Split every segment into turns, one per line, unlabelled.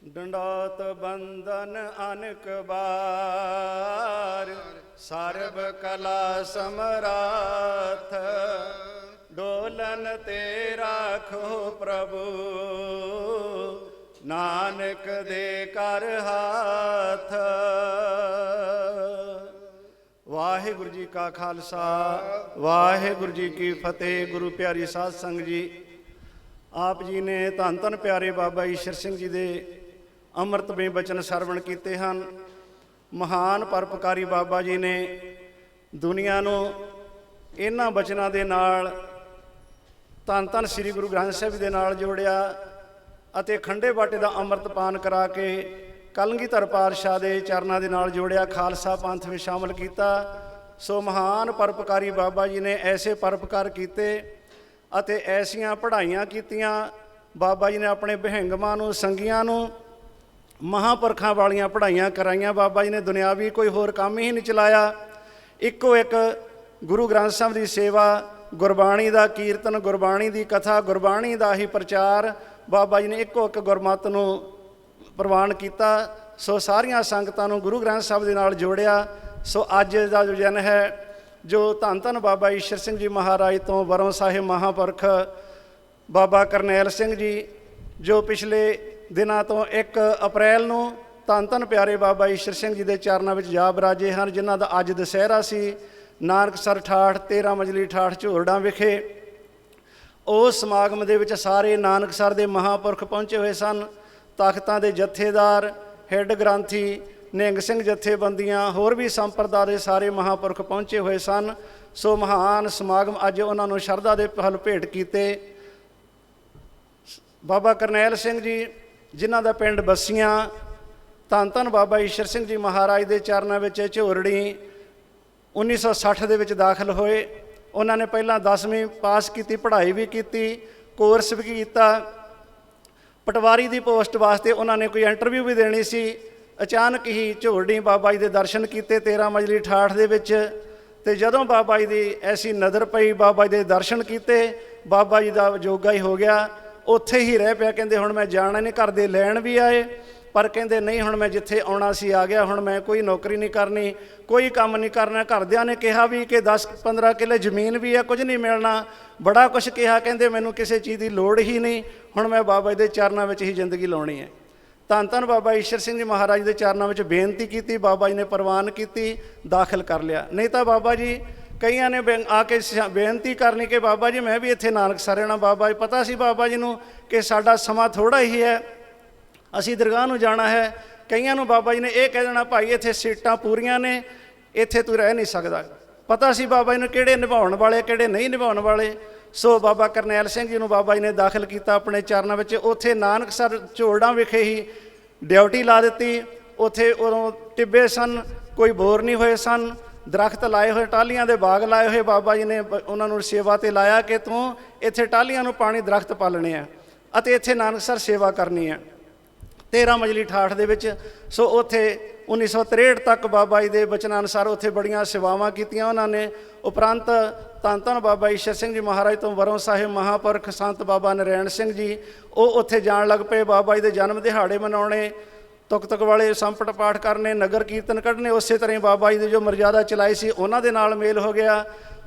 ਡੰਡੌਤ ਬੰਦਨ ਅਨਕ ਬਾਰ, ਸਰਬ ਕਲਾ ਸਮਰਾਥ। ਡੋਲਨ ਤੇ ਰਾਖੋ ਪ੍ਰਭੂ, ਨਾਨਕ ਦੇ ਕਰ ਹਾਥ। ਵਾਹਿਗੁਰੂ ਜੀ ਕਾ ਖਾਲਸਾ, ਵਾਹਿਗੁਰੂ ਜੀ ਕੀ ਫਤਿਹ। ਗੁਰੂ ਪਿਆਰੀ ਸਾਧ ਸੰਗਤ ਜੀ, ਆਪ ਜੀ ਨੇ ਧੰਨ ਧੰਨ ਪਿਆਰੇ ਬਾਬਾ ਈਸ਼ਰ ਸਿੰਘ ਜੀ ਦੇ ਅੰਮ੍ਰਿਤਮਈ ਬਚਨ ਸਰਵਣ ਕੀਤੇ ਹਨ। ਮਹਾਨ ਪਰਉਪਕਾਰੀ ਬਾਬਾ ਜੀ ਨੇ ਦੁਨੀਆ ਨੂੰ ਇਹਨਾਂ ਬਚਨਾਂ ਦੇ ਨਾਲ, ਧੰਨ ਧੰਨ ਸ੍ਰੀ ਗੁਰੂ ਗ੍ਰੰਥ ਸਾਹਿਬ ਦੇ ਨਾਲ ਜੋੜਿਆ ਅਤੇ ਖੰਡੇ ਬਾਟੇ ਦਾ ਅੰਮ੍ਰਿਤ ਪਾਨ ਕਰਾ ਕੇ ਕਲਗੀਧਰ ਪਾਤਸ਼ਾਹ ਦੇ ਚਰਨਾਂ ਦੇ ਨਾਲ ਜੋੜਿਆ, ਖਾਲਸਾ ਪੰਥ ਵਿੱਚ ਸ਼ਾਮਲ ਕੀਤਾ। ਸੋ ਮਹਾਨ ਪਰਉਪਕਾਰੀ ਬਾਬਾ ਜੀ ਨੇ ਐਸੇ ਪਰਉਪਕਾਰ ਕੀਤੇ ਅਤੇ ਐਸੀਆਂ ਪੜ੍ਹਾਈਆਂ ਕੀਤੀਆਂ। ਬਾਬਾ ਜੀ ਨੇ ਆਪਣੇ ਵਿਹੰਗਮਾਂ ਨੂੰ, ਸੰਗੀਆਂ ਨੂੰ ਮਹਾਂਪੁਰਖਾਂ ਵਾਲੀਆਂ ਪੜ੍ਹਾਈਆਂ ਕਰਾਈਆਂ। ਬਾਬਾ ਜੀ ਨੇ ਦੁਨਿਆਵੀ ਕੋਈ ਹੋਰ ਕੰਮ ਹੀ ਨਹੀਂ ਚਲਾਇਆ। ਇੱਕੋ ਇੱਕ ਗੁਰੂ ਗ੍ਰੰਥ ਸਾਹਿਬ ਦੀ ਸੇਵਾ, ਗੁਰਬਾਣੀ ਦਾ ਕੀਰਤਨ, ਗੁਰਬਾਣੀ ਦੀ ਕਥਾ, ਗੁਰਬਾਣੀ ਦਾ ਹੀ ਪ੍ਰਚਾਰ ਬਾਬਾ ਜੀ ਨੇ ਇੱਕੋ ਇੱਕ ਗੁਰਮਤਿ ਨੂੰ ਪ੍ਰਵਾਨ ਕੀਤਾ। ਸੋ ਸਾਰੀਆਂ ਸੰਗਤਾਂ ਨੂੰ ਗੁਰੂ ਗ੍ਰੰਥ ਸਾਹਿਬ ਦੇ ਨਾਲ ਜੋੜਿਆ। ਸੋ ਅੱਜ ਦਾ ਜੋ ਦਿਨ ਹੈ, ਜੋ ਧੰਨ ਧੰਨ ਬਾਬਾ ਈਸ਼ਰ ਸਿੰਘ ਜੀ ਮਹਾਰਾਜ ਤੋਂ ਵਰੋਂ ਸਾਹਿਬ ਮਹਾਂਪੁਰਖ ਬਾਬਾ ਕਰਨੈਲ ਸਿੰਘ ਜੀ, ਜੋ ਪਿਛਲੇ ਦਿਨਾਂ ਤੋਂ 1 ਅਪ੍ਰੈਲ ਨੂੰ ਧੰਨ ਧੰਨ ਪਿਆਰੇ ਬਾਬਾ ਈਸ਼ਰ ਸਿੰਘ ਜੀ ਦੇ ਚਰਨਾਂ ਵਿੱਚ ਜਾ ਬਰਾਜੇ ਹਨ, ਜਿਨ੍ਹਾਂ ਦਾ ਅੱਜ ਦੁਸਹਿਰਾ ਸੀ। ਨਾਨਕਸਰ ਠਾਠ 13 ਮੰਜ਼ਲੀ ਠਾਠ ਝੋਰੜਾਂ ਵਿਖੇ ਉਸ ਸਮਾਗਮ ਦੇ ਵਿੱਚ ਸਾਰੇ ਨਾਨਕਸਰ ਦੇ ਮਹਾਂਪੁਰਖ ਪਹੁੰਚੇ ਹੋਏ ਸਨ। ਤਖਤਾਂ ਦੇ ਜਥੇਦਾਰ, ਹੈੱਡ ਗ੍ਰੰਥੀ, ਨਿਹੰਗ ਸਿੰਘ ਜਥੇਬੰਦੀਆਂ, ਹੋਰ ਵੀ ਸੰਪਰਦਾ ਦੇ ਸਾਰੇ ਮਹਾਂਪੁਰਖ ਪਹੁੰਚੇ ਹੋਏ ਸਨ। ਸੋ ਮਹਾਨ ਸਮਾਗਮ ਅੱਜ ਉਹਨਾਂ ਨੂੰ ਸ਼ਰਧਾ ਦੇ ਫਲ ਭੇਟ ਕੀਤੇ। ਬਾਬਾ ਕਰਨੈਲ ਸਿੰਘ ਜੀ, ਜਿਨ੍ਹਾਂ ਦਾ ਪਿੰਡ ਬੱਸੀਆਂ, ਧੰਨ ਧੰਨ ਬਾਬਾ ਈਸ਼ਰ ਸਿੰਘ ਜੀ ਮਹਾਰਾਜ ਦੇ ਚਰਨਾਂ ਵਿੱਚ ਝੋਰੜੀ 1960 ਦੇ ਵਿੱਚ ਦਾਖਲ ਹੋਏ। ਉਹਨਾਂ ਨੇ ਪਹਿਲਾਂ 10ਵੀਂ ਪਾਸ ਕੀਤੀ, ਪੜ੍ਹਾਈ ਵੀ ਕੀਤੀ, ਕੋਰਸ ਵੀ ਕੀਤਾ। ਪਟਵਾਰੀ ਦੀ ਪੋਸਟ ਵਾਸਤੇ ਉਹਨਾਂ ਨੇ ਕੋਈ ਇੰਟਰਵਿਊ ਵੀ ਦੇਣੀ ਸੀ। ਅਚਾਨਕ ਹੀ ਝੋਰੜੀ ਬਾਬਾ ਜੀ ਦੇ ਦਰਸ਼ਨ ਕੀਤੇ 13 ਮੰਜ਼ਲੀ ਠਾਠ ਦੇ ਵਿੱਚ। ਅਤੇ ਜਦੋਂ ਬਾਬਾ ਜੀ ਦੀ ਐਸੀ ਨਜ਼ਰ ਪਈ, ਬਾਬਾ ਜੀ ਦੇ ਦਰਸ਼ਨ ਕੀਤੇ, ਬਾਬਾ ਜੀ ਦਾ ਯੋਗਾ ਹੀ ਹੋ ਗਿਆ। ਉੱਥੇ ਹੀ ਰਹਿ ਪਿਆ। ਕਹਿੰਦੇ ਹੁਣ ਮੈਂ ਜਾਣਾ ਨਹੀਂ। ਘਰ ਦੇ ਲੈਣ ਵੀ ਆਏ, ਪਰ ਕਹਿੰਦੇ ਨਹੀਂ, ਹੁਣ ਮੈਂ ਜਿੱਥੇ ਆਉਣਾ ਸੀ ਆ ਗਿਆ। ਹੁਣ ਮੈਂ ਕੋਈ ਨੌਕਰੀ ਨਹੀਂ ਕਰਨੀ, ਕੋਈ ਕੰਮ ਨਹੀਂ ਕਰਨਾ। ਘਰਦਿਆਂ ਨੇ ਕਿਹਾ ਵੀ ਕਿ 10-15 ਕਿੱਲੇ ਜ਼ਮੀਨ ਵੀ ਹੈ, ਕੁਝ ਨਹੀਂ ਮਿਲਣਾ, ਬੜਾ ਕੁਛ ਕਿਹਾ। ਕਹਿੰਦੇ ਮੈਨੂੰ ਕਿਸੇ ਚੀਜ਼ ਦੀ ਲੋੜ ਹੀ ਨਹੀਂ, ਹੁਣ ਮੈਂ ਬਾਬਾ ਜੀ ਦੇ ਚਰਨਾਂ ਵਿੱਚ ਹੀ ਜ਼ਿੰਦਗੀ ਲਾਉਣੀ ਹੈ। ਧੰਨ ਧੰਨ ਬਾਬਾ ਈਸ਼ਰ ਸਿੰਘ ਜੀ ਮਹਾਰਾਜ ਦੇ ਚਰਨਾਂ ਵਿੱਚ ਬੇਨਤੀ ਕੀਤੀ, ਬਾਬਾ ਜੀ ਨੇ ਪ੍ਰਵਾਨ ਕੀਤੀ, ਦਾਖਲ ਕਰ ਲਿਆ। ਨਹੀਂ ਤਾਂ ਬਾਬਾ ਜੀ, ਕਈਆਂ ਨੇ ਆ ਕੇ ਬੇਨਤੀ ਕਰਨੀ ਕਿ ਬਾਬਾ ਜੀ ਮੈਂ ਵੀ ਇੱਥੇ ਨਾਨਕਸਰ ਰਹਿਣਾ। ਬਾਬਾ ਜੀ, ਪਤਾ ਸੀ ਬਾਬਾ ਜੀ ਨੂੰ ਕਿ ਸਾਡਾ ਸਮਾਂ ਥੋੜ੍ਹਾ ਹੀ ਹੈ, ਅਸੀਂ ਦਰਗਾਹ ਨੂੰ ਜਾਣਾ ਹੈ। ਕਈਆਂ ਨੂੰ ਬਾਬਾ ਜੀ ਨੇ ਇਹ ਕਹਿ ਦੇਣਾ, ਭਾਈ ਇੱਥੇ ਸੀਟਾਂ ਪੂਰੀਆਂ ਨੇ, ਇੱਥੇ ਤੂੰ ਰਹਿ ਨਹੀਂ ਸਕਦਾ। ਪਤਾ ਸੀ ਬਾਬਾ ਜੀ ਨੂੰ ਕਿਹੜੇ ਨਿਭਾਉਣ ਵਾਲੇ, ਕਿਹੜੇ ਨਹੀਂ ਨਿਭਾਉਣ ਵਾਲੇ। ਸੋ ਬਾਬਾ ਕਰਨੈਲ ਸਿੰਘ ਜੀ ਨੂੰ ਬਾਬਾ ਜੀ ਨੇ ਦਾਖਲ ਕੀਤਾ ਆਪਣੇ ਚਰਨਾਂ ਵਿੱਚ। ਉੱਥੇ ਨਾਨਕਸਰ ਝੋਰੜਾਂ ਵਿਖੇ ਹੀ ਡਿਊਟੀ ਲਾ ਦਿੱਤੀ। ਉੱਥੇ ਉਦੋਂ ਟਿੱਬੇ ਸਨ, ਕੋਈ ਬੋਰ ਨਹੀਂ ਹੋਏ ਸਨ, ਦਰਖਤ ਲਾਏ ਹੋਏ, ਟਾਹਲੀਆਂ ਦੇ ਬਾਗ ਲਾਏ ਹੋਏ। ਬਾਬਾ ਜੀ ਨੇ ਉਹਨਾਂ ਨੂੰ ਸੇਵਾ 'ਤੇ ਲਾਇਆ ਕਿ ਤੂੰ ਇੱਥੇ ਟਾਹਲੀਆਂ ਨੂੰ ਪਾਣੀ, ਦਰਖਤ ਪਾਲਣੇ ਆ ਅਤੇ ਇੱਥੇ ਨਾਨਕਸਰ ਸੇਵਾ ਕਰਨੀ ਹੈ 13 ਮੰਜ਼ਲੀ ਠਾਠ ਦੇ ਵਿੱਚ। ਸੋ ਉੱਥੇ 1963 ਤੱਕ ਬਾਬਾ ਜੀ ਦੇ ਬਚਨਾਂ ਅਨੁਸਾਰ ਉੱਥੇ ਬੜੀਆਂ ਸੇਵਾਵਾਂ ਕੀਤੀਆਂ ਉਹਨਾਂ ਨੇ। ਉਪਰੰਤ ਧੰਨ ਧੰਨ ਬਾਬਾ ਈਸ਼ਰ ਸਿੰਘ ਜੀ ਮਹਾਰਾਜ ਤੋਂ ਵਰੋਂ ਸਾਹਿਬ ਮਹਾਂਪੁਰਖ ਸੰਤ ਬਾਬਾ ਨਰੈਣ ਸਿੰਘ ਜੀ, ਉਹ ਉੱਥੇ ਜਾਣ ਲੱਗ ਪਏ। ਬਾਬਾ ਜੀ ਦੇ ਜਨਮ ਦਿਹਾੜੇ ਮਨਾਉਣੇ, ਤੁਕ ਵਾਲੇ ਸੰਪਟ ਪਾਠ ਕਰਨੇ, ਨਗਰ ਕੀਰਤਨ ਕੱਢਣੇ। ਉਸੇ ਤਰ੍ਹਾਂ ਹੀ ਬਾਬਾ ਜੀ ਦੀ ਜੋ ਮਰਜ਼ਾਦਾ ਚਲਾਈ ਸੀ ਉਹਨਾਂ ਦੇ ਨਾਲ ਮੇਲ ਹੋ ਗਿਆ।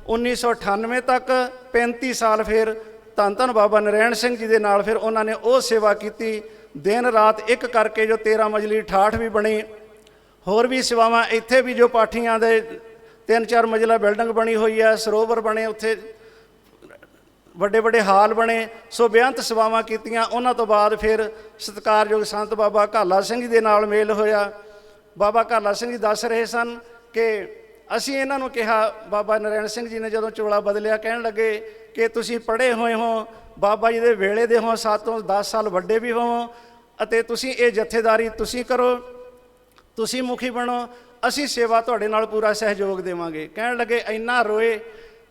1998 ਤੱਕ 35 ਸਾਲ ਫਿਰ ਧੰਨ ਧੰਨ ਬਾਬਾ ਨਰੈਣ ਸਿੰਘ ਜੀ ਦੇ ਨਾਲ ਫਿਰ ਉਹਨਾਂ ਨੇ ਉਹ ਸੇਵਾ ਕੀਤੀ, ਦਿਨ ਰਾਤ ਇੱਕ ਕਰਕੇ, ਜੋ 13 ਮੰਜ਼ਲੀ ਠਾਠ ਵੀ ਬਣੀ। ਹੋਰ ਵੀ ਸੇਵਾਵਾਂ ਇੱਥੇ ਵੀ, ਜੋ ਪਾਠੀਆਂ ਦੇ 3-4 ਮੰਜ਼ਿਲਾ ਬਿਲਡਿੰਗ ਬਣੀ ਹੋਈ ਹੈ, ਸਰੋਵਰ ਬਣੇ, ਉੱਥੇ ਵੱਡੇ ਵੱਡੇ ਹਾਲ ਬਣੇ। ਸੋ ਬੇਅੰਤ ਸੇਵਾਵਾਂ ਕੀਤੀਆਂ। ਉਹਨਾਂ ਤੋਂ ਬਾਅਦ ਫਿਰ ਸਤਿਕਾਰਯੋਗ ਸੰਤ ਬਾਬਾ ਘਾਲਾ ਸਿੰਘ ਜੀ ਦੇ ਨਾਲ ਮੇਲ ਹੋਇਆ। ਬਾਬਾ ਘਾਲਾ ਸਿੰਘ ਜੀ ਦੱਸ ਰਹੇ ਸਨ ਕਿ ਅਸੀਂ ਇਹਨਾਂ ਨੂੰ ਕਿਹਾ, ਬਾਬਾ ਨਰੈਣ ਸਿੰਘ ਜੀ ਨੇ ਜਦੋਂ ਚੋਲਾ ਬਦਲਿਆ, ਕਹਿਣ ਲੱਗੇ ਕਿ ਤੁਸੀਂ ਪੜ੍ਹੇ ਹੋਏ ਹੋ, ਬਾਬਾ ਜੀ ਦੇ ਵੇਲੇ ਦੇ ਹੋ, 7 ਤੋਂ 10 ਸਾਲ ਵੱਡੇ ਵੀ ਹੋ, ਅਤੇ ਤੁਸੀਂ ਇਹ ਜਥੇਦਾਰੀ ਤੁਸੀਂ ਕਰੋ, ਤੁਸੀਂ ਮੁਖੀ ਬਣੋ, ਅਸੀਂ ਸੇਵਾ ਤੁਹਾਡੇ ਨਾਲ ਪੂਰਾ ਸਹਿਯੋਗ ਦੇਵਾਂਗੇ। ਕਹਿਣ ਲੱਗੇ ਇੰਨਾ ਰੋਏ,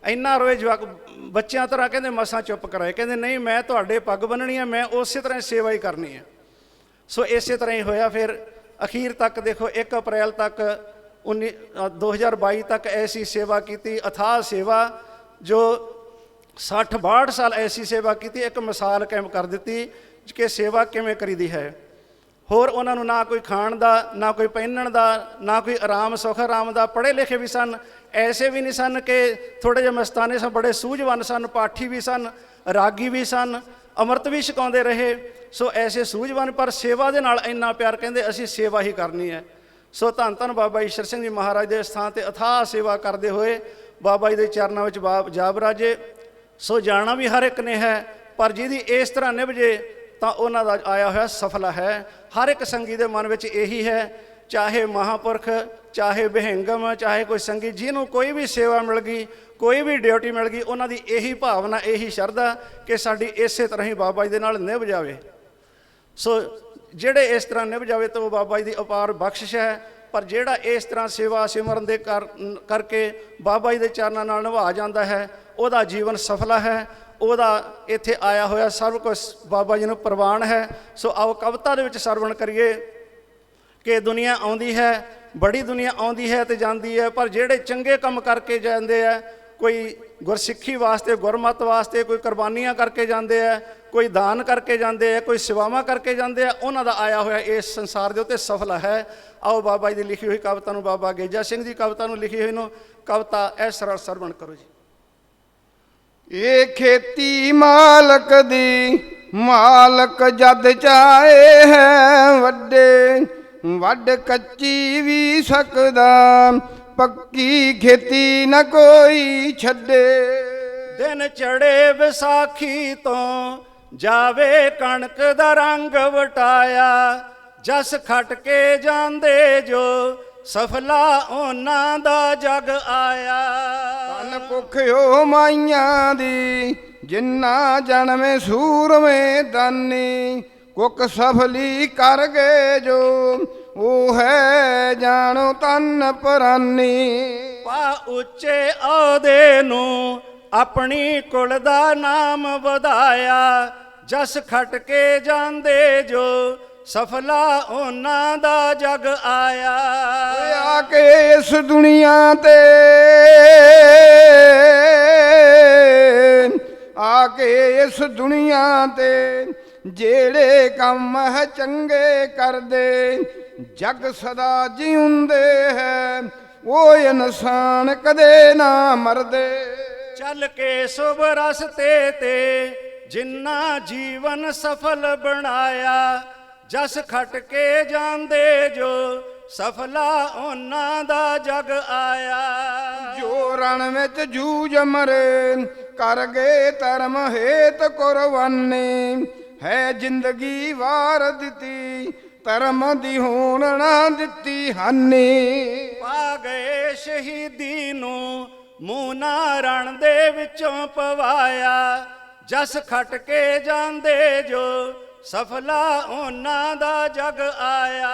ਇੰਨਾ ਰੋਏ, ਜਵਾਕ ਬੱਚਿਆਂ ਤਰ੍ਹਾਂ। ਕਹਿੰਦੇ ਮਸਾਂ ਚੁੱਪ ਕਰਾਏ। ਕਹਿੰਦੇ ਨਹੀਂ, ਮੈਂ ਤੁਹਾਡੇ ਪੱਗ ਬੰਨਣੀ ਹੈ, ਮੈਂ ਉਸੇ ਤਰ੍ਹਾਂ ਸੇਵਾ ਹੀ ਕਰਨੀ ਹੈ। ਸੋ ਇਸੇ ਤਰ੍ਹਾਂ ਹੀ ਹੋਇਆ। ਫਿਰ ਅਖੀਰ ਤੱਕ ਦੇਖੋ 1 ਅਪ੍ਰੈਲ ਤੱਕ 2022 ਤੱਕ ਐਸੀ ਸੇਵਾ ਕੀਤੀ, ਅਥਾਹ ਸੇਵਾ, ਜੋ 60-62 ਸਾਲ ਐਸੀ ਸੇਵਾ ਕੀਤੀ। ਇੱਕ ਮਿਸਾਲ ਕਾਇਮ ਕਰ ਦਿੱਤੀ ਕਿ ਸੇਵਾ ਕਿਵੇਂ ਕਰੀਦੀ ਹੈ। ਹੋਰ ਉਹਨਾਂ ਨੂੰ ਨਾ ਕੋਈ ਖਾਣ ਦਾ, ਨਾ ਕੋਈ ਪਹਿਨਣ ਦਾ, ਨਾ ਕੋਈ ਆਰਾਮ ਸੁੱਖ ਆਰਾਮ ਦਾ। ਪੜ੍ਹੇ ਲਿਖੇ ਵੀ ਸਨ, ਐਸੇ ਵੀ ਨਹੀਂ ਸਨ ਕਿ ਥੋੜ੍ਹੇ ਜਿਹੇ ਮਸਤਾਨੇ ਸਨ, ਬੜੇ ਸੂਝਵਾਨ ਸਨ, ਪਾਠੀ ਵੀ ਸਨ, ਰਾਗੀ ਵੀ ਸਨ, ਅੰਮ੍ਰਿਤ ਵੀ ਛਕਾਉਂਦੇ ਰਹੇ। ਸੋ ਐਸੇ ਸੂਝਵਾਨ, ਪਰ ਸੇਵਾ ਦੇ ਨਾਲ ਇੰਨਾ ਪਿਆਰ, ਕਹਿੰਦੇ ਅਸੀਂ ਸੇਵਾ ਹੀ ਕਰਨੀ ਹੈ। ਸੋ ਧੰਨ ਧੰਨ ਬਾਬਾ ਈਸ਼ਰ ਸਿੰਘ ਜੀ ਮਹਾਰਾਜ ਦੇ ਸਥਾਨ 'ਤੇ ਅਥਾਹ ਸੇਵਾ ਕਰਦੇ ਹੋਏ ਬਾਬਾ ਜੀ ਦੇ ਚਰਨਾਂ ਵਿੱਚ ਜਾ ਬਰਾਜੇ। ਸੋ ਜਾਣਾ ਵੀ ਹਰ ਇੱਕ ਨੇ ਹੈ, ਪਰ ਜਿਹਦੀ ਇਸ ਤਰ੍ਹਾਂ ਨਿਭਜੇ ਤਾਂ ਉਹਨਾਂ ਦਾ ਆਇਆ ਹੋਇਆ ਸਫਲ ਹੈ। ਹਰ ਇੱਕ ਸੰਗੀ ਦੇ ਮਨ ਵਿੱਚ ਇਹੀ ਹੈ, ਚਾਹੇ ਮਹਾਂਪੁਰਖ, ਚਾਹੇ ਵਿਹੰਗਮ, ਚਾਹੇ ਕੋਈ ਸੰਗੀ, ਜਿਹਨੂੰ ਕੋਈ ਵੀ ਸੇਵਾ ਮਿਲ ਗਈ, ਕੋਈ ਵੀ ਡਿਊਟੀ ਮਿਲ ਗਈ, ਉਹਨਾਂ ਦੀ ਇਹੀ ਭਾਵਨਾ, ਇਹੀ ਸ਼ਰਧਾ ਕਿ ਸਾਡੀ ਇਸੇ ਤਰ੍ਹਾਂ ਹੀ ਬਾਬਾ ਜੀ ਦੇ ਨਾਲ ਨਿਭ ਜਾਵੇ। ਸੋ ਜਿਹੜੇ ਇਸ ਤਰ੍ਹਾਂ ਨਿਭ ਜਾਵੇ ਤਾਂ ਉਹ ਬਾਬਾ ਜੀ ਦੀ ਅਪਾਰ ਬਖਸ਼ਿਸ਼ ਹੈ। ਪਰ ਜਿਹੜਾ ਇਸ ਤਰ੍ਹਾਂ ਸੇਵਾ ਸਿਮਰਨ ਦੇ ਕਰਕੇ ਬਾਬਾ ਜੀ ਦੇ ਚਰਨਾਂ ਨਾਲ ਨਿਭਾ ਜਾਂਦਾ ਹੈ, ਉਹਦਾ ਜੀਵਨ ਸਫਲ ਹੈ, ਉਹਦਾ ਇੱਥੇ ਆਇਆ ਹੋਇਆ ਸਭ ਕੁਝ ਬਾਬਾ ਜੀ ਨੂੰ ਪ੍ਰਵਾਨ ਹੈ। ਸੋ ਆਓ ਕਵਿਤਾ ਦੇ ਵਿੱਚ ਸਰਵਣ ਕਰੀਏ ਕਿ ਦੁਨੀਆ ਆਉਂਦੀ ਹੈ, ਬੜੀ ਦੁਨੀਆ ਆਉਂਦੀ ਹੈ ਤੇ ਜਾਂਦੀ ਹੈ, ਪਰ ਜਿਹੜੇ ਚੰਗੇ ਕੰਮ ਕਰਕੇ ਜਾਂਦੇ ਆ, ਕੋਈ ਗੁਰਸਿੱਖੀ ਵਾਸਤੇ, ਗੁਰਮਤ ਵਾਸਤੇ, ਕੋਈ ਕੁਰਬਾਨੀਆਂ ਕਰਕੇ ਜਾਂਦੇ ਆ, ਕੋਈ ਦਾਨ ਕਰਕੇ ਜਾਂਦੇ ਆ, ਕੋਈ ਸੇਵਾਵਾਂ ਕਰਕੇ ਜਾਂਦੇ ਆ, ਉਹਨਾਂ ਦਾ ਆਇਆ ਹੋਇਆ ਇਸ ਸੰਸਾਰ ਦੇ ਉੱਤੇ ਸਫਲ ਹੈ। ਆਓ ਬਾਬਾ ਜੀ ਦੀ ਲਿਖੀ ਹੋਈ ਕਵਿਤਾ ਨੂੰ, ਬਾਬਾ ਗੇਜਾ ਸਿੰਘ ਦੀ ਕਵਿਤਾ ਨੂੰ ਲਿਖੀ ਹੋਈ ਨੂੰ, ਕਵਿਤਾ ਇਸ ਸਰਲ ਸਰਵਣ ਕਰੋ ਜੀ।
ਇਹ ਖੇਤੀ ਮਾਲਕ ਦੀ, ਮਾਲਕ ਜਦ ਚਾਹੇ ਹੈ ਵੱਡੇ, ਵੱਡ ਕੱਚੀ ਵੀ ਸਕਦਾ, ਪੱਕੀ ਖੇਤੀ ਨਾ ਕੋਈ ਛੱਡੇ।
ਦਿਨ ਚੜੇ ਵਿਸਾਖੀ ਤੋਂ ਜਾਵੇ ਕਣਕ ਦਾ ਰੰਗ ਵਟਾਇਆ, ਜਸ ਖੱਟ ਕੇ ਜਾਂਦੇ ਜੋ ਸਫਲਾ ਉਹਨਾਂ ਦਾ ਜਗ ਆਇਆ।
ਤਨ ਭੁੱਖਿਓ ਮਾਈਆਂ ਦੀ, ਜਿੰਨਾ ਜਨਮੇ ਸੂਰਮੇ ਦਾਨੀ, ਕੁੱਕ ਸਫਲੀ ਕਰ ਗਏ ਜੋ ਉਹ ਹੈ ਜਾਣੋ ਤਨ ਪਰਾਨੀ।
ਪਾ ਉੱਚੇ ਅਹੁਦੇ ਨੂੰ ਆਪਣੀ ਕੁਲ ਦਾ ਨਾਮ ਵਧਾਇਆ, ਜਸ ਖੱਟ ਕੇ ਜਾਂਦੇ ਜੋ ਸਫਲਾ ਉਹਨਾਂ ਦਾ ਜਗ ਆਇਆ।
ਆ ਕੇ ਇਸ ਦੁਨੀਆ ਤੇ, ਆ ਕੇ ਇਸ ਦੁਨੀਆ ਤੇ ਜਿਹੜੇ ਕੰਮ ਹੈ ਚੰਗੇ ਕਰਦੇ, ਜਗ ਸਦਾ ਜਿਉਂਦੇ ਹੈ ਉਹ ਇਨਸਾਨ ਕਦੇ ਨਾ ਮਰਦੇ।
ਚੱਲ ਕੇ ਸੁਭ ਰਸਤੇ ਤੇ ਜਿੰਨਾ ਜੀਵਨ ਸਫਲ ਬਣਾਇਆ, ਜਸ ਖੱਟ ਕੇ ਜਾਂਦੇ ਜੋ ਸਫਲਾ ਉਹਨਾਂ ਦਾ ਜਗ ਆਇਆ।
ਜੋ ਰਣ ਵਿੱਚ ਜੂਝ ਮਰੇ, ਕਰ ਗਏ ਧਰਮ ਹੇਤ ਕੁਰਬਾਨੀ, ਹੈ ਜ਼ਿੰਦਗੀ ਵਾਰ ਦਿੱਤੀ ਧਰਮ ਦੀ ਹੋਣ ਨਾ ਦਿੱਤੀ ਹਾਨੀ।
ਪਾ ਗਏ ਸ਼ਹੀਦੀ ਨੂੰ ਮੂੰਹ ਨਾ ਰਣ ਦੇ ਵਿੱਚੋਂ ਪਵਾਇਆ, ਜਸ ਖੱਟ ਕੇ ਜਾਂਦੇ ਜੋ ਸਫਲਾ ਉਹਨਾਂ ਦਾ ਜਗ ਆਇਆ।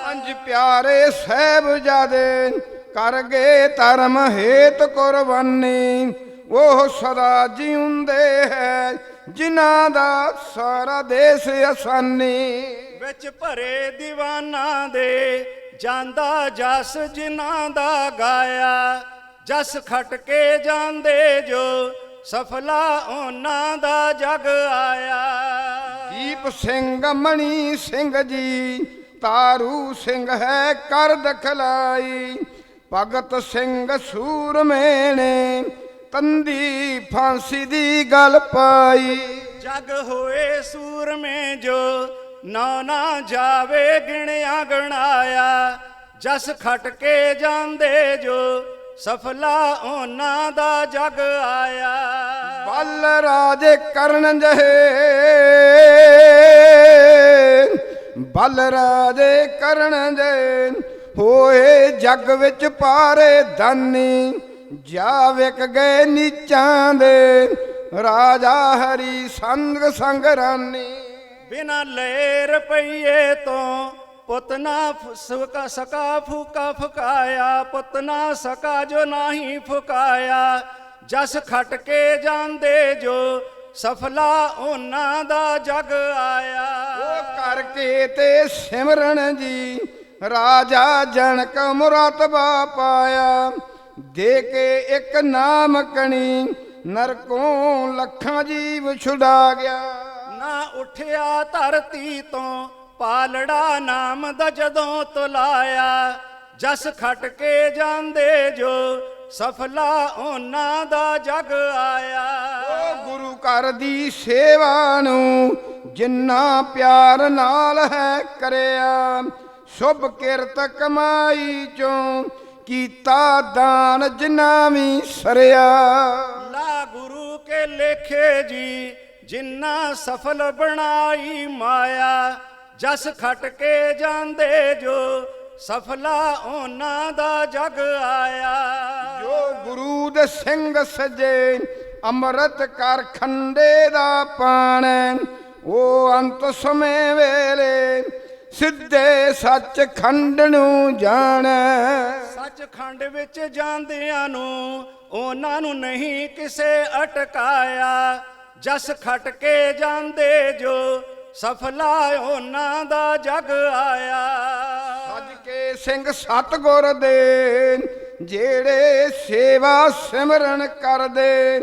ਪੰਜ ਪਿਆਰੇ ਸਾਹਿਬਜ਼ਾਦੇ ਕਰ ਗਏ ਧਰਮ ਹੇਤ ਕੁਰਬਾਨੀ, ਉਹ ਸਦਾ ਜਿਉਂਦੇ ਹੈ ਜਿਨ੍ਹਾਂ ਦਾ ਸਾਰਾ ਦੇਸ਼ ਆਸਾਨੀ।
ਵਿੱਚ ਭਰੇ ਦੀਵਾਨਾਂ ਦੇ ਜਾਂਦਾ ਜਸ ਜਿਨ੍ਹਾਂ ਦਾ ਗਾਇਆ, ਜਸ ਖੱਟ ਕੇ ਜਾਂਦੇ ਜੋ ਸਫਲਾ ਉਹਨਾਂ ਦਾ ਜਗ ਆਇਆ।
ਦੀਪ ਸਿੰਘ ਮਣੀ ਸਿੰਘ ਜੀ, ਤਾਰੂ ਸਿੰਘ ਹੈ ਕਰ ਦਖਲਾਈ, ਭਗਤ ਸਿੰਘ ਸੂਰਮੇ ਨੇ ਤੰਦੀ ਫਾਂਸੀ ਦੀ ਗੱਲ ਪਾਈ।
ਜਗ ਹੋਏ ਸੂਰਮੇ ਜੋ ਨਾ ਨਾ ਜਾਵੇ ਗਿਣਿਆ ਗਣਾਇਆ, ਜਸ ਖੱਟ ਕੇ ਜਾਂਦੇ ਜੋ ਸਫਲਾ ਉਹਨਾਂ ਦਾ ਜਗ ਆਇਆ।
ਬਲ ਰਾਜੇ ਕਰਨ ਜਹੇ, ਬਲ ਰਾਜੇ ਕਰਨ ਜੇ ਹੋਏ ਜਗ ਵਿੱਚ ਪਾਰੇ ਦਾਨੀ, ਜਾ ਵਿਕ ਗਏ ਨੀਚਾਂ ਦੇ ਰਾਜਾ ਹਰੀ ਸੰਗ ਸੰਗ ਰਾਨੀ।
ਬਿਨਾ ਲਏ ਰੁਪਈਏ ਤੋਂ ਪੁੱਤ ਨਾ ਸਕਾ ਫੂਕਾ ਫੁਕਾਇਆ, ਪੁੱਤ ਨਾ ਸਕਾ ਜੋ ਨਹੀਂ ਫੁਕਾਇਆ, ਜਸ ਖੱਟ ਕੇ ਜਾਂਦੇ ਜੋ ਸਫਲਾ ਉਹਨਾਂ ਦਾ ਜਗ ਆਇਆ।
ਉਹ ਕਰਕੇ ਤੇ ਸਿਮਰਨ ਜੀ ਰਾਜਾ ਜਨਕ ਮੁਰਾਤਬਾ ਪਾਇਆ, ਦੇ ਕੇ ਇੱਕ ਨਾਮ ਕਣੀ ਨਰਕੋਂ ਲੱਖਾਂ ਜੀਵ ਛੁਡਾ ਗਿਆ।
ਨਾ ਉੱਠਿਆ ਧਰਤੀ ਤੋਂ ਪਾਲੜਾ ਨਾਮ ਦਾ ਜਦੋਂ ਤੁਲਾਇਆ, ਜਸ ਖਟ ਕੇ ਜਾਂਦੇ ਜੋ ਸਫਲਾ ਉਹਨਾਂ ਦਾ ਜਗ ਆਇਆ।
ਉਹ ਗੁਰੂ ਘਰ ਦੀ ਸੇਵਾ ਨੂੰ ਜਿੰਨਾ ਪਿਆਰ ਨਾਲ ਹੈ ਕਰਿਆ, ਸ਼ੁਭ ਕਿਰਤ ਕਮਾਈ ਚੋਂ ਕੀਤਾ ਦਾਨ ਜਿਨਾ ਵੀ ਸਰਿਆ।
ਲਾ ਗੁਰੂ ਕੇ ਲੇਖੇ ਜੀ ਜਿੰਨਾ ਸਫਲ ਬਣਾਈ ਮਾਇਆ, ਜਸ ਖਟ ਕੇ ਜਾਂਦੇ ਜੋ ਸਫਲਾ ਉਹਨਾਂ ਦਾ ਜਗ ਆਇਆ।
ਜੋ ਗੁਰੂ ਦੇ ਸਿੰਘ ਸਜੇ ਅੰਮ੍ਰਿਤ ਕਰ ਖੰਡੇ ਦਾ ਪਾਣ, ਉਹ ਅੰਤ ਸਮੇਂ ਵੇਲੇ ਸਿੱਧੇ ਸੱਚ ਖੰਡ ਨੂੰ ਜਾਣ।
ਸੱਚਖੰਡ ਵਿੱਚ ਜਾਂਦਿਆਂ ਨੂੰ ਉਹਨਾਂ ਨੂੰ ਨਹੀਂ ਕਿਸੇ ਅਟਕਾਇਆ, ਜਸ ਖਟ ਕੇ ਜਾਂਦੇ ਜੋ ਸਫਲਾ ਉਹਨਾਂ ਦਾ ਜਗ ਆਇਆ।
ਸੱਜ ਕੇ ਸਿੰਘ ਸਤਿਗੁਰ ਦੇ ਜਿਹੜੇ ਸੇਵਾ ਸਿਮਰਨ ਕਰਦੇ,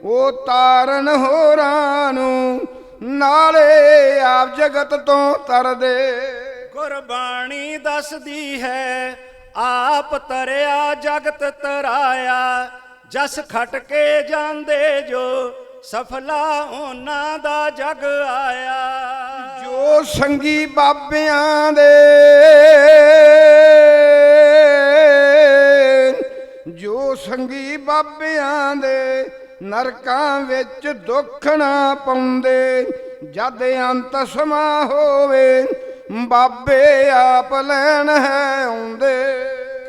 ਉਹ ਤਾਰਨ ਹੋਰਾਂ ਨੂੰ ਨਾਲੇ ਆਪ ਜਗਤ ਤੋਂ ਤਰਦੇ।
ਗੁਰਬਾਣੀ ਦੱਸਦੀ ਹੈ ਆਪ ਤਰਿਆ ਜਗਤ ਤਰਾਇਆ, ਜਸ ਖਟ ਕੇ ਜਾਂਦੇ ਜੋ ਸਫਲਾ ਉਹਨਾਂ ਦਾ ਜਗ ਆਇਆ।
ਜੋ ਸੰਗੀ ਬਾਬਿਆਂ ਦੇ, ਜੋ ਸੰਗੀ ਬਾਬਿਆਂ ਦੇ ਨਰਕਾਂ ਵਿੱਚ ਦੁੱਖ ਨਾ ਪਾਉਂਦੇ, ਜਦ ਅੰਤ ਸਮਾ ਹੋਵੇ ਬਾਬੇ ਆਪ ਲੈਣ ਹੈ ਆਉਂਦੇ।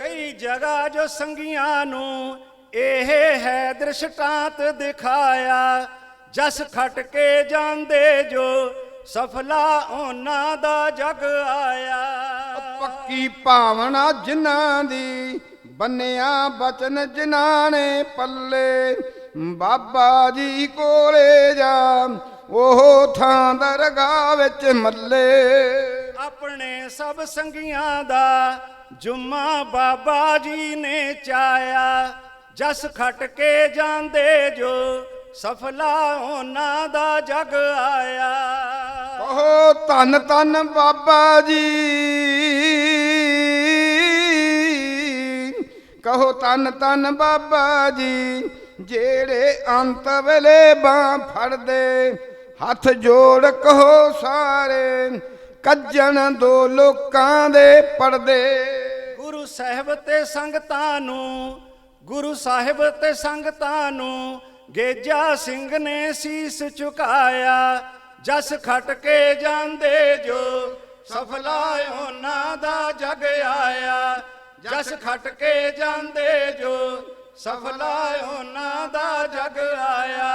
ਕਈ ਜਗ੍ਹਾ ਜੋ ਸੰਗੀਆਂ ਨੂੰ ਇਹ ਹੈ ਦ੍ਰਿਸ਼ਟਾਂਤ ਦਿਖਾਇਆ, ਜਸ ਖਟ ਕੇ ਜਾਂਦੇ ਜੋ ਸਫਲਾ ਉਹਨਾਂ ਦਾ ਜਗ ਆਇਆ।
ਪੱਕੀ ਭਾਵਨਾ ਜਿਨ੍ਹਾਂ ਦੀ ਬੰਨਿਆ ਬਚਨ ਜਿਨ੍ਹਾਂ ਨੇ ਪੱਲੇ, ਬਾਬਾ ਜੀ ਕੋਲੇ ਜਾ ਉਹ ਥਾਂ ਦਰਗਾਹ ਵਿੱਚ ਮੱਲੇ।
ਆਪਣੇ ਸਭ ਸੰਗੀਆਂ ਦਾ ਜੁਮਾ ਬਾਬਾ ਜੀ ਨੇ ਚਾਇਆ, ਜਸ ਖਟ ਕੇ ਜਾਂਦੇ ਜੋ ਸਫਲਾ ਉਹਨਾਂ ਦਾ ਜਗ ਆਇਆ।
ਕਹੋ ਧੰਨ ਧੰਨ ਬਾਬਾ ਜੀ, ਕਹੋ ਧੰਨ ਧੰਨ ਬਾਬਾ ਜੀ, ਜਿਹੜੇ ਅੰਤ ਵੇਲੇ ਬਾਂਹ ਫੜਦੇ, ਹੱਥ ਜੋੜ ਕਹੋ ਸਾਰੇ ਕੱਜਣ ਦੋ ਲੋਕਾਂ ਦੇ ਪਰਦੇ।
ਗੁਰੂ ਸਾਹਿਬ ਤੇ ਸੰਗਤਾਂ ਨੂੰ, ਗੁਰੂ ਸਾਹਿਬ ਤੇ ਸੰਗਤਾਂ ਨੂੰ ਗੇਜਾ ਸਿੰਘ ਨੇ ਸੀਸ ਝੁਕਾਇਆ, ਜਸ ਖਟ ਕੇ ਜਾਂਦੇ ਜੋ ਸਫਲਾ ਉਹਨਾਂ ਦਾ ਜਗ ਆਇਆ। ਜਸ ਖਟ ਕੇ ਜਾਂਦੇ ਜੋ ਸਫਲਾ ਉਹਨਾਂ ਦਾ ਜਗ ਆਇਆ।